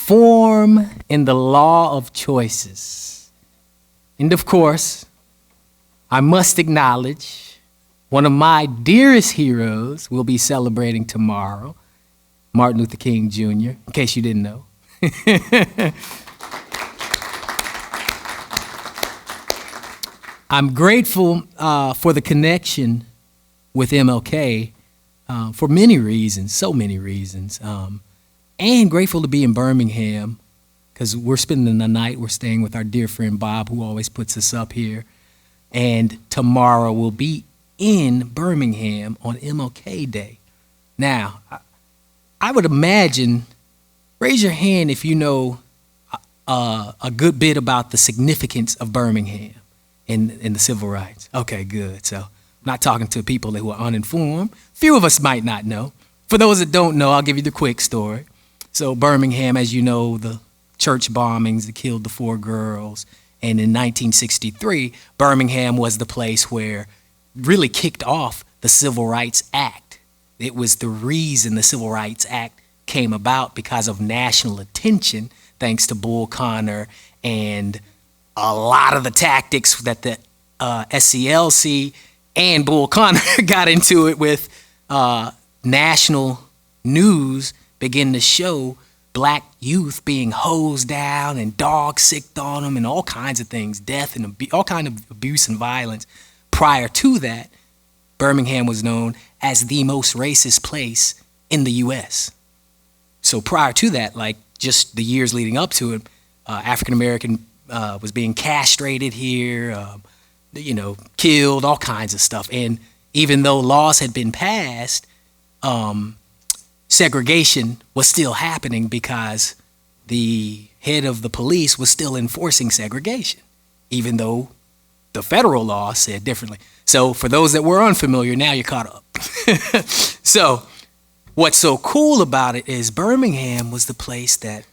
form in the law of choices. And of course, I must acknowledge one of my dearest heroes will be celebrating tomorrow, Martin Luther King Jr., in case you didn't know. I'm grateful for the connection with MLK for many reasons, so many reasons. And grateful to be in Birmingham because we're spending the night. We're staying with our dear friend Bob, who always puts us up here. And tomorrow we'll be in Birmingham on MLK Day. Now, I would imagine, raise your hand if you know a good bit about the significance of Birmingham in the civil rights. Okay, good. So I'm not talking to people who are uninformed. Few of us might not know. For those that don't know, I'll give you the quick story. So Birmingham, as you know, the church bombings that killed the 4 girls. And in 1963, Birmingham was the place where really kicked off the Civil Rights Act. It was the reason the Civil Rights Act came about because of national attention, thanks to Bull Connor and a lot of the tactics that the SCLC and Bull Connor got into it with. National news began to show black youth being hosed down and dog sicked on them and all kinds of things, death and all kind of abuse and violence. Prior to that, Birmingham was known as the most racist place in the U.S. So prior to that, like just the years leading up to it, African American was being castrated here, killed, all kinds of stuff. And even though laws had been passed, segregation was still happening because the head of the police was still enforcing segregation, even though the federal law said differently. So for those that were unfamiliar, now you're caught up. So what's so cool about it is Birmingham was the place that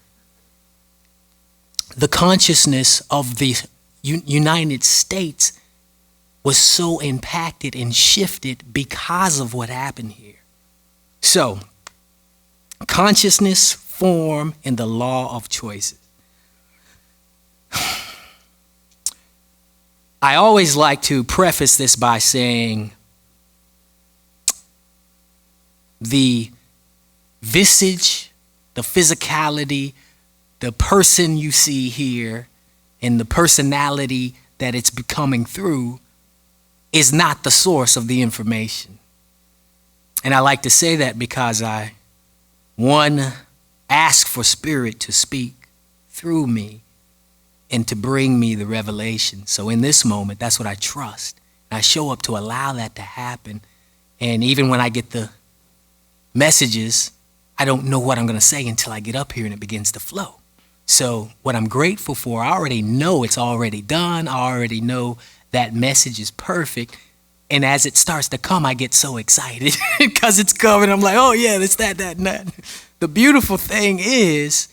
the consciousness of the United States was so impacted and shifted because of what happened here. So, consciousness, form, and the law of choices. I always like to preface this by saying the visage, the physicality, the person you see here, and the personality that it's coming through is not the source of the information. And I like to say that because I, one, ask for Spirit to speak through me and to bring me the revelation. So in this moment, that's what I trust. I show up to allow that to happen. And even when I get the messages, I don't know what I'm going to say until I get up here and it begins to flow. So what I'm grateful for, I already know it's already done. I already know that message is perfect. And as it starts to come, I get so excited because it's coming. I'm like, oh yeah, it's that, and that. The beautiful thing is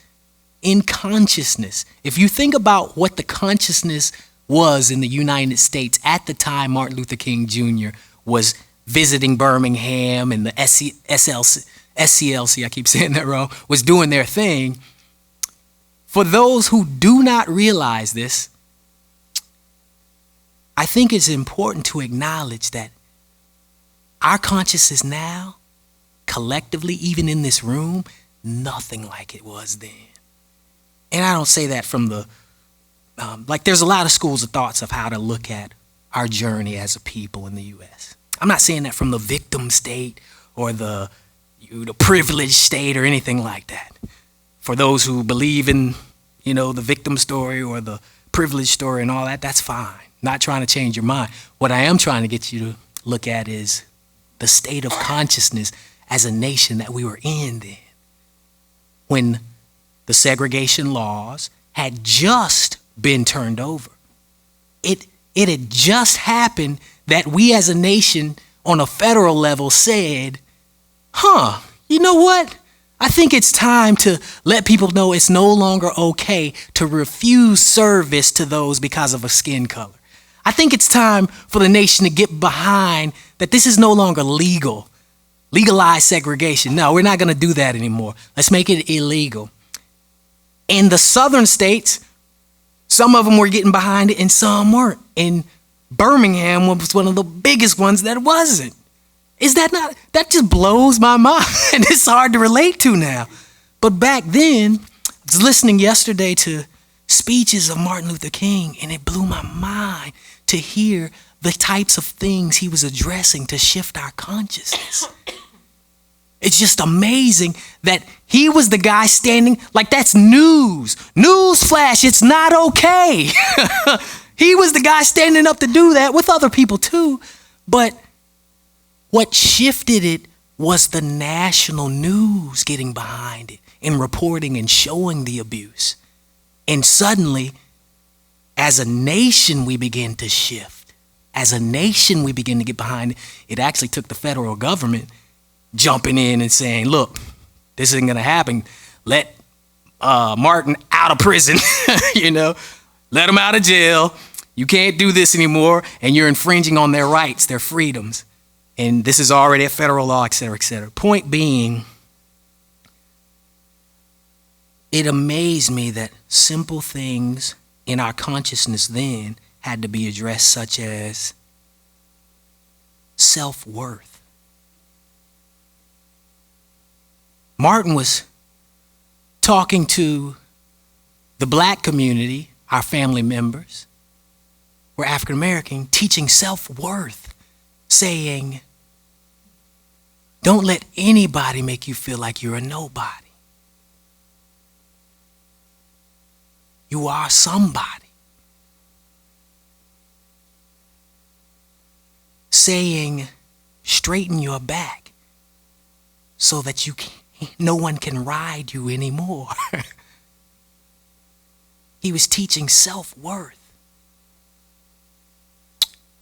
in consciousness. If you think about what the consciousness was in the United States at the time Martin Luther King Jr. was visiting Birmingham and the SCLC, I keep saying that wrong, was doing their thing. For those who do not realize this, I think it's important to acknowledge that our consciousness now, collectively, even in this room, nothing like it was then. And I don't say that from the, there's a lot of schools of thoughts of how to look at our journey as a people in the U.S. I'm not saying that from the victim state or the privileged state or anything like that. For those who believe in, the victim story or the privileged story and all that, that's fine. Not trying to change your mind. What I am trying to get you to look at is the state of consciousness as a nation that we were in then. When the segregation laws had just been turned over. It had just happened that we as a nation on a federal level said, you know what? I think it's time to let people know it's no longer okay to refuse service to those because of a skin color. I think it's time for the nation to get behind that this is no longer legal. Legalize segregation. No, we're not going to do that anymore. Let's make it illegal. In the southern states, some of them were getting behind it and some weren't. And Birmingham was one of the biggest ones that wasn't. Is that not, that just blows my mind. It's hard to relate to now. But back then, I was listening yesterday to speeches of Martin Luther King, and it blew my mind to hear the types of things he was addressing to shift our consciousness. It's just amazing that he was the guy standing, like that's news. News flash, it's not okay. He was the guy standing up to do that with other people too. But what shifted it was the national news getting behind it and reporting and showing the abuse. And suddenly, as a nation, we begin to shift. As a nation, we begin to get behind it. It actually took the federal government jumping in and saying, look, this isn't going to happen. Let Martin out of prison, let him out of jail. You can't do this anymore, and you're infringing on their rights, their freedoms. And this is already a federal law, et cetera, et cetera. Point being, it amazed me that simple things in our consciousness then had to be addressed, such as self-worth. Martin was talking to the black community, our family members, were African American, teaching self-worth, saying, don't let anybody make you feel like you're a nobody. You are somebody. Saying, straighten your back so that no one can ride you anymore. He was teaching self-worth.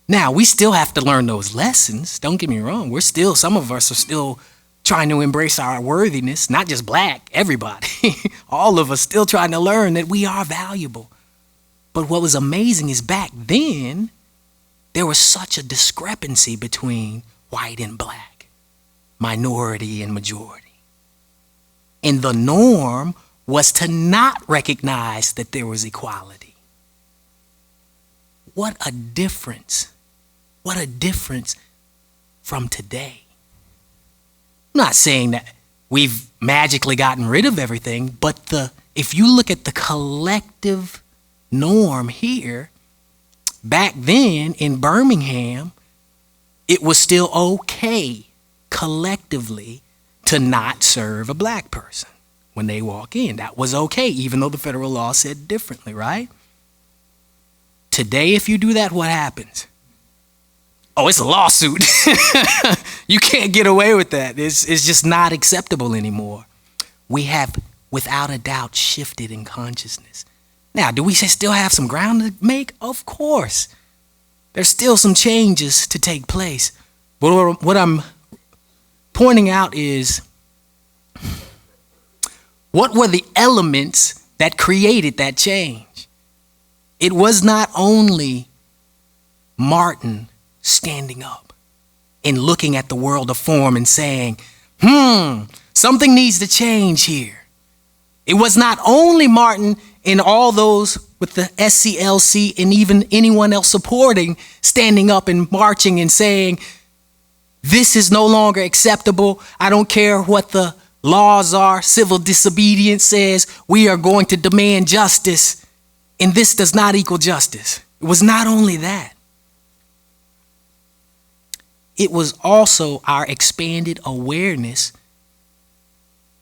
Now, we still have to learn those lessons. Don't get me wrong. Some of us are still trying to embrace our worthiness, not just black, everybody. All of us still trying to learn that we are valuable. But what was amazing is back then, there was such a discrepancy between white and black, minority and majority. And the norm was to not recognize that there was equality. What a difference. What a difference from today. I'm not saying that we've magically gotten rid of everything, but if you look at the collective norm here, back then in Birmingham, it was still okay collectively to not serve a black person when they walk in. That was okay, even though the federal law said differently, right? Today, if you do that, what happens? Oh, it's a lawsuit. You can't get away with that. It's just not acceptable anymore. We have, without a doubt, shifted in consciousness. Now, do we still have some ground to make? Of course. There's still some changes to take place. But what I'm pointing out is, what were the elements that created that change? It was not only Martin standing up and looking at the world of form and saying, something needs to change here. It was not only Martin and all those with the SCLC and even anyone else supporting, standing up and marching and saying, this is no longer acceptable. I don't care what the laws are. Civil disobedience says we are going to demand justice, and this does not equal justice. It was not only that. It was also our expanded awareness,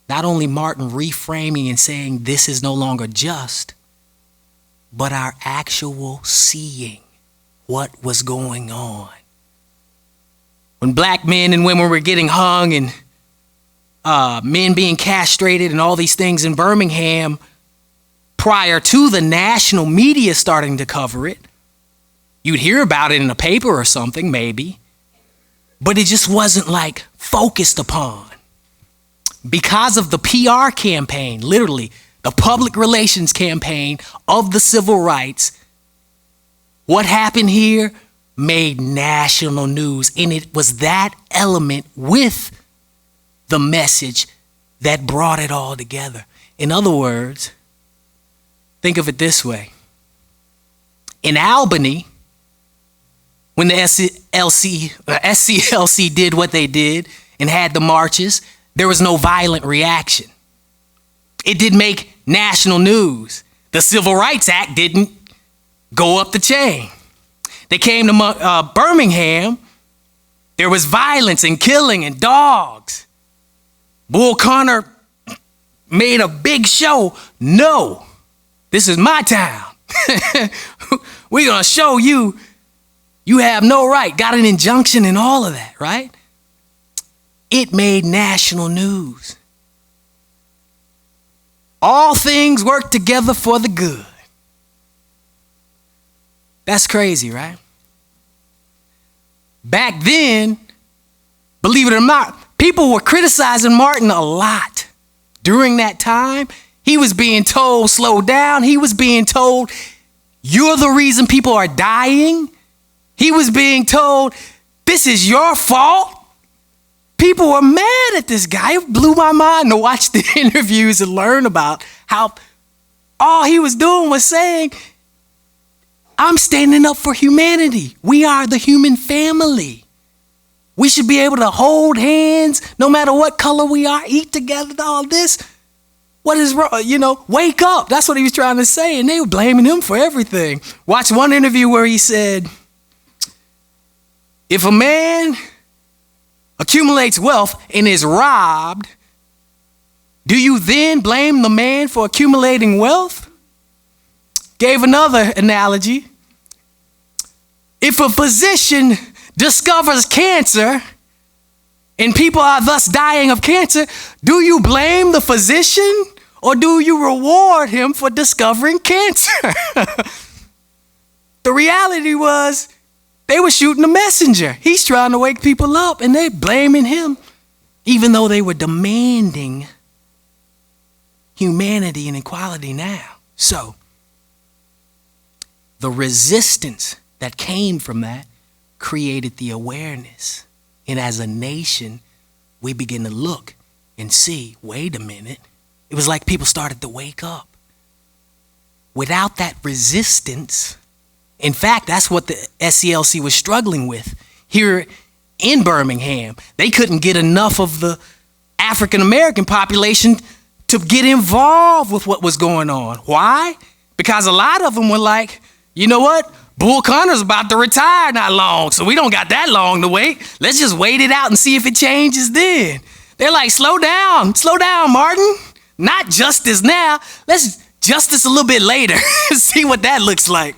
not only Martin reframing and saying this is no longer just, but our actual seeing what was going on. When black men and women were getting hung and men being castrated and all these things in Birmingham, prior to the national media starting to cover it, you'd hear about it in a paper or something, maybe, but it just wasn't like focused upon. Because of the PR campaign, literally the public relations campaign of the civil rights, what happened here made national news. And it was that element with the message that brought it all together. In other words, Think of it this way. In Albany, when the SCLC did what they did and had the marches, there was no violent reaction. It didn't make national news. The Civil Rights Act didn't go up the chain. They came to Birmingham. There was violence and killing and dogs. Bull Connor made a big show. No, this is my town. We're going to show you have no right. Got an injunction and all of that, right? It made national news. All things work together for the good. That's crazy, right? Back then, believe it or not, people were criticizing Martin a lot. During that time, he was being told, slow down. He was being told, you're the reason people are dying. He was being told, this is your fault. People were mad at this guy. It blew my mind to watch the interviews and learn about how all he was doing was saying, I'm standing up for humanity. We are the human family. We should be able to hold hands no matter what color we are, eat together, all this. What is wrong? Wake up. That's what he was trying to say. And they were blaming him for everything. Watch one interview where he said, if a man accumulates wealth and is robbed, do you then blame the man for accumulating wealth? Gave another analogy. If a physician discovers cancer and people are thus dying of cancer, do you blame the physician or do you reward him for discovering cancer? The reality was they were shooting the messenger. He's trying to wake people up and they're blaming him, even though they were demanding humanity and equality now. So the resistance that came from that created the awareness. And as a nation, we begin to look and see, wait a minute. It was like people started to wake up. Without that resistance, in fact, that's what the SCLC was struggling with here in Birmingham. They couldn't get enough of the African American population to get involved with what was going on. Why? Because a lot of them were like, you know what? Bull Connor's about to retire not long, so we don't got that long to wait. Let's just wait it out and see if it changes then. They're like, slow down, Martin. Not justice now. Let's justice a little bit later. See what that looks like.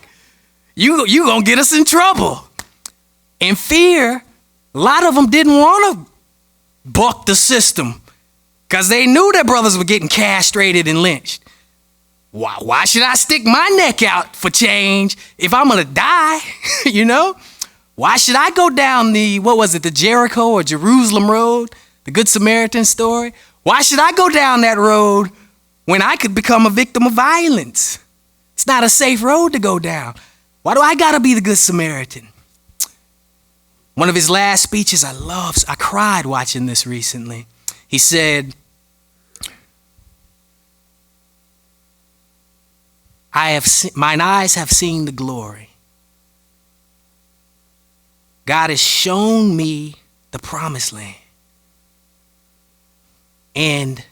You gonna get us in trouble. In fear, a lot of them didn't want to buck the system because they knew their brothers were getting castrated and lynched. Why should I stick my neck out for change if I'm going to die, Why should I go down the Jericho or Jerusalem road, the Good Samaritan story? Why should I go down that road when I could become a victim of violence? It's not a safe road to go down. Why do I got to be the Good Samaritan? One of his last speeches I cried watching this recently. He said, mine eyes have seen the glory. God has shown me the promised land. And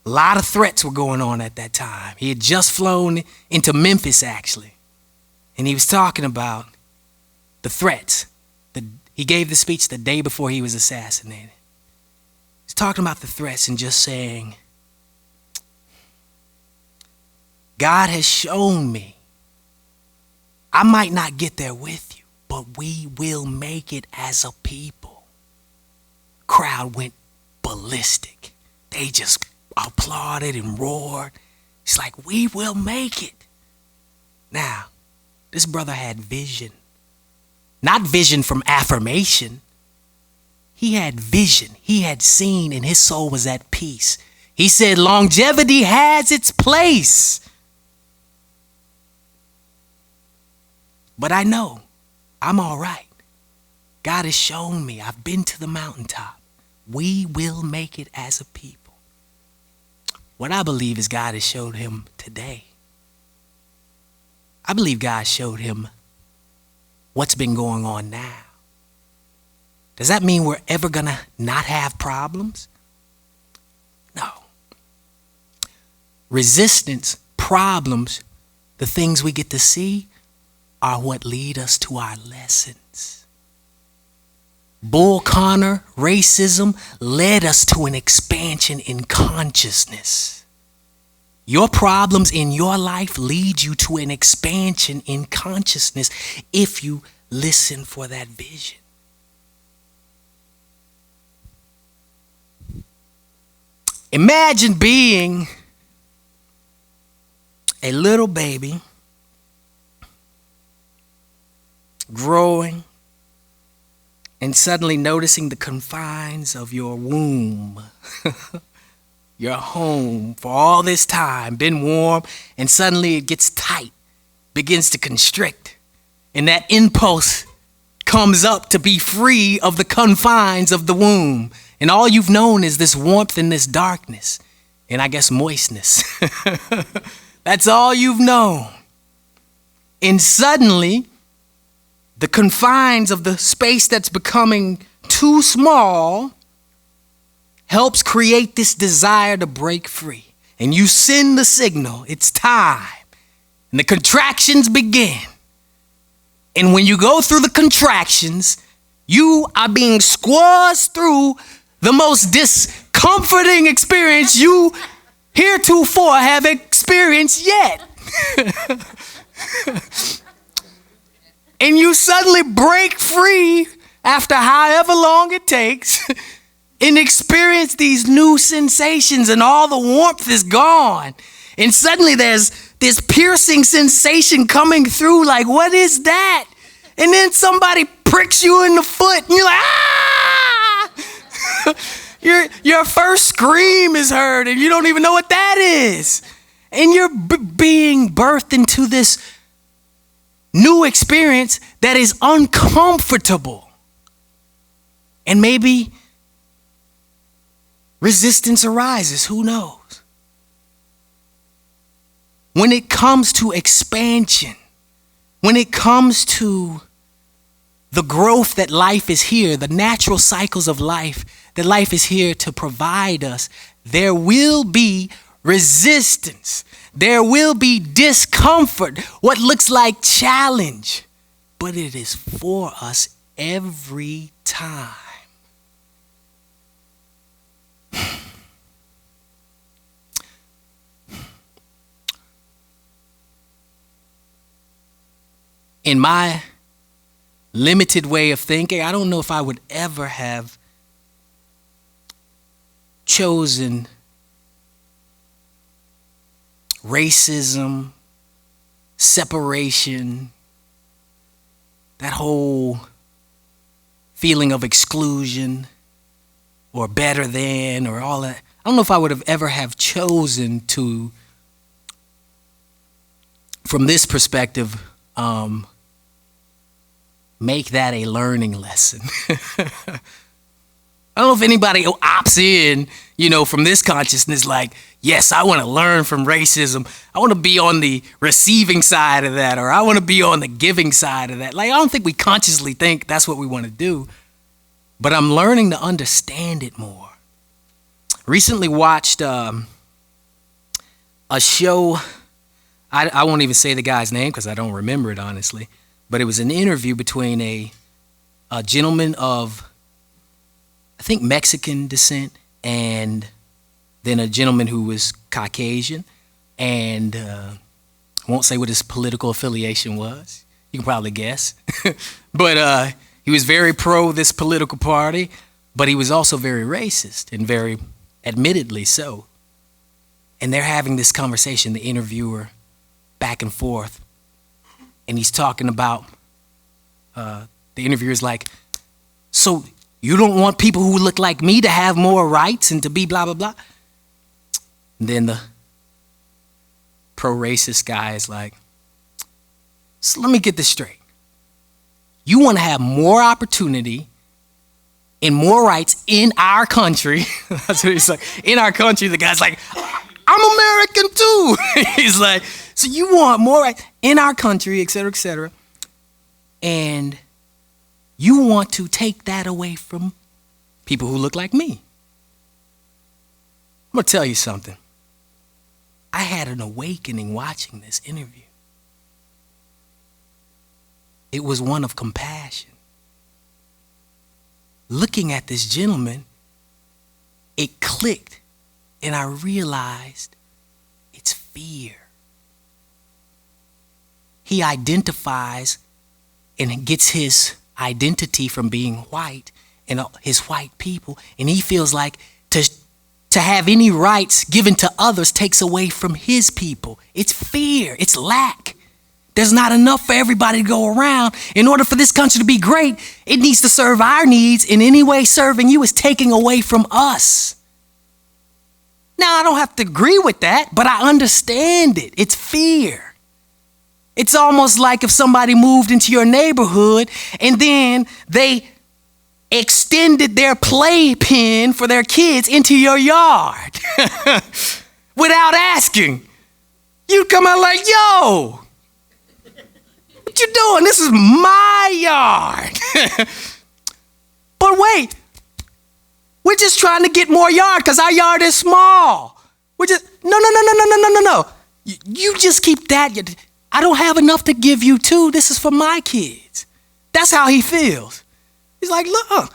a lot of threats were going on at that time. He had just flown into Memphis, actually. And he was talking about the threats. He gave the speech the day before he was assassinated. He's talking about the threats and just saying, God has shown me. I might not get there with you, but we will make it as a people. Crowd went ballistic. They just applauded and roared. It's like, we will make it. Now, this brother had vision. Not vision from affirmation. He had vision. He had seen and his soul was at peace. He said, longevity has its place. But I know I'm all right. God has shown me. I've been to the mountaintop. We will make it as a people. What I believe is God has showed him today. I believe God showed him what's been going on now. Does that mean we're ever going to not have problems? No. Resistance, problems, the things we get to see are what lead us to our lessons. Bull Connor, racism led us to an expansion in consciousness. Your problems in your life lead you to an expansion in consciousness if you listen for that vision. Imagine being a little baby growing and suddenly noticing the confines of your womb, your home for all this time, been warm, and suddenly it gets tight, begins to constrict, and that impulse comes up to be free of the confines of the womb. And all you've known is this warmth and this darkness, and I guess moistness. That's all you've known. And suddenly, the confines of the space that's becoming too small helps create this desire to break free. And you send the signal, it's time. And the contractions begin. And when you go through the contractions, you are being squeezed through the most discomforting experience you heretofore have experienced yet. And you suddenly break free after however long it takes and experience these new sensations, and all the warmth is gone. And suddenly there's this piercing sensation coming through, like, what is that? And then somebody pricks you in the foot and you're like, ah! Your first scream is heard and you don't even know what that is. And you're being birthed into this new experience that is uncomfortable. And maybe resistance arises, who knows? When it comes to expansion, when it comes to the growth that life is here, the natural cycles of life that life is here to provide us, there will be resistance. There will be discomfort, what looks like challenge, but it is for us every time. In my limited way of thinking, I don't know if I would ever have chosen racism, separation, that whole feeling of exclusion or better than or all that. I don't know if I would have ever have chosen to, from this perspective, make that a learning lesson. I don't know if anybody opts in, from this consciousness, like, yes, I want to learn from racism. I want to be on the receiving side of that, or I want to be on the giving side of that. Like, I don't think we consciously think that's what we want to do, but I'm learning to understand it more. Recently watched a show. I won't even say the guy's name because I don't remember it, honestly. But it was an interview between a gentleman of, I think, Mexican descent, and then a gentleman who was Caucasian. And I won't say what his political affiliation was. You can probably guess. But he was very pro this political party, but he was also very racist, and very admittedly so. And they're having this conversation, the interviewer, back and forth. And he's talking about, the interviewer's like, so you don't want people who look like me to have more rights and to be blah, blah, blah? And then the pro-racist guy is like, so let me get this straight. You want to have more opportunity and more rights in our country. That's what he's like. In our country, the guy's like, I I'm American too. He's like, so you want more rights in our country, et cetera, et cetera. And you want to take that away from people who look like me. I'm going to tell you something. I had an awakening watching this interview. It was one of compassion. Looking at this gentleman, it clicked, and I realized it's fear. He identifies and gets his identity from being white and his white people, and he feels like to have any rights given to others takes away from his people. It's fear. It's lack. There's not enough for everybody to go around. In order for this country to be great, it needs to serve our needs. In any way, serving you is taking away from us. Now, I don't have to agree with that, but I understand it. It's fear. It's almost like if somebody moved into your neighborhood and then they extended their playpen for their kids into your yard without asking. You'd come out like, yo, what you doing? This is my yard. But wait, we're just trying to get more yard because our yard is small. We're just, no. You just keep that. I don't have enough to give you too. This is for my kids. That's how he feels. He's like, look,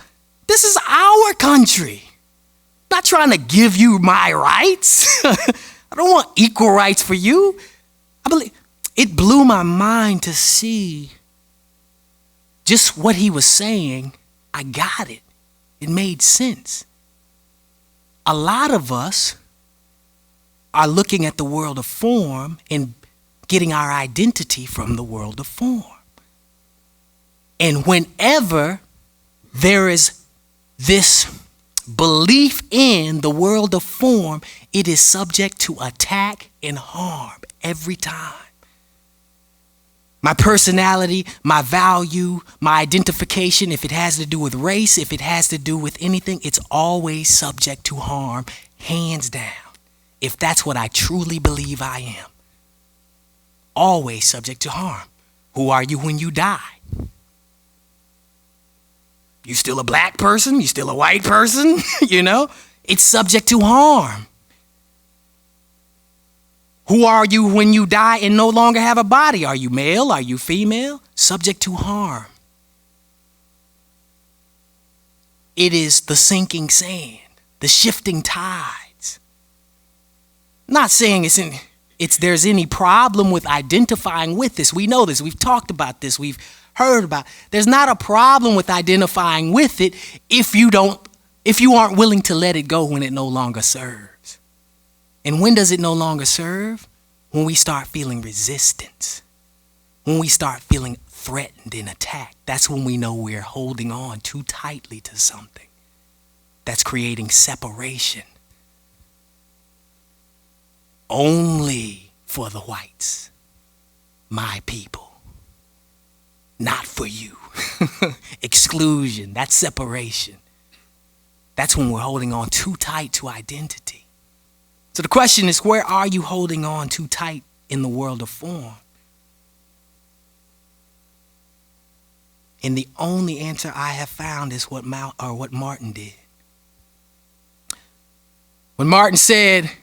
this is our country. I'm not trying to give you my rights. I don't want equal rights for you. I believe it blew my mind to see just what he was saying. I got it. It made sense. A lot of us are looking at the world of form and getting our identity from the world of form. And whenever there is this belief in the world of form, it is subject to attack and harm every time. My personality, my value, my identification, if it has to do with race, if it has to do with anything, it's always subject to harm, hands down. If that's what I truly believe I am. Always subject to harm. Who are you when you die? You still a black person? You still a white person? You know? It's subject to harm. Who are you when you die and no longer have a body? Are you male? Are you female? Subject to harm. It is the sinking sand, the shifting tides. Not saying there's any problem with identifying with this. We know this. We've talked about this. We've heard about it. There's not a problem with identifying with it if you aren't willing to let it go when it no longer serves. And when does it no longer serve? When we start feeling resistance. When we start feeling threatened and attacked. That's when we know we're holding on too tightly to something that's creating separation. Only for the whites, my people, not for you. Exclusion, that's separation. That's when we're holding on too tight to identity. So the question is, where are you holding on too tight in the world of form? And the only answer I have found is what Martin did. When Martin said,